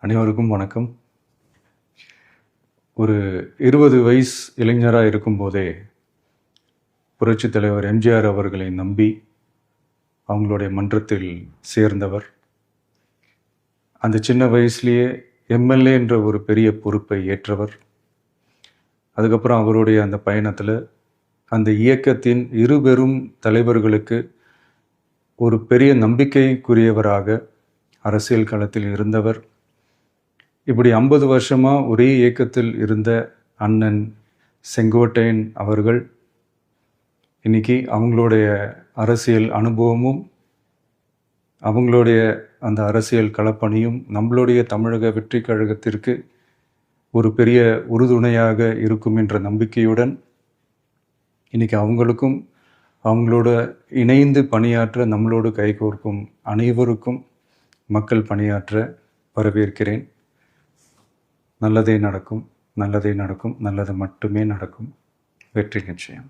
அனைவருக்கும் வணக்கம். ஒரு 20 வயசு இளைஞராக இருக்கும்போதே புரட்சித் தலைவர் எம்ஜிஆர் அவர்களை நம்பி அவங்களுடைய மன்றத்தில் சேர்ந்தவர். அந்த சின்ன வயசுலேயே எம்எல்ஏ என்ற ஒரு பெரிய பொறுப்பை ஏற்றவர். அதுக்கப்புறம் அவருடைய அந்த பயணத்தில் அந்த இயக்கத்தின் இருபெரும் தலைவர்களுக்கு ஒரு பெரிய நம்பிக்கைக்குரியவராக அரசியல் களத்தில் இருந்தவர். இப்படி 50 வருஷமாக ஒரே இயக்கத்தில் இருந்த அண்ணன் செங்கோட்டையன் அவர்கள் இன்னைக்கு அவங்களுடைய அரசியல் அனுபவமும் அவங்களுடைய அந்த அரசியல் களப்பணியும் நம்மளுடைய தமிழக வெற்றி கழகத்திற்கு ஒரு பெரிய உறுதுணையாக இருக்கும் என்ற நம்பிக்கையுடன் இன்னைக்கு அவங்களுக்கும் அவங்களோட இணைந்து பணியாற்ற நம்மளோடு கைகோர்க்கும் அனைவருக்கும் மக்கள் பணியாற்ற வரவேற்கிறேன். நல்லதே நடக்கும், நல்லதே நடக்கும், நல்லது மட்டுமே நடக்கும். வெற்றி நிச்சயம்.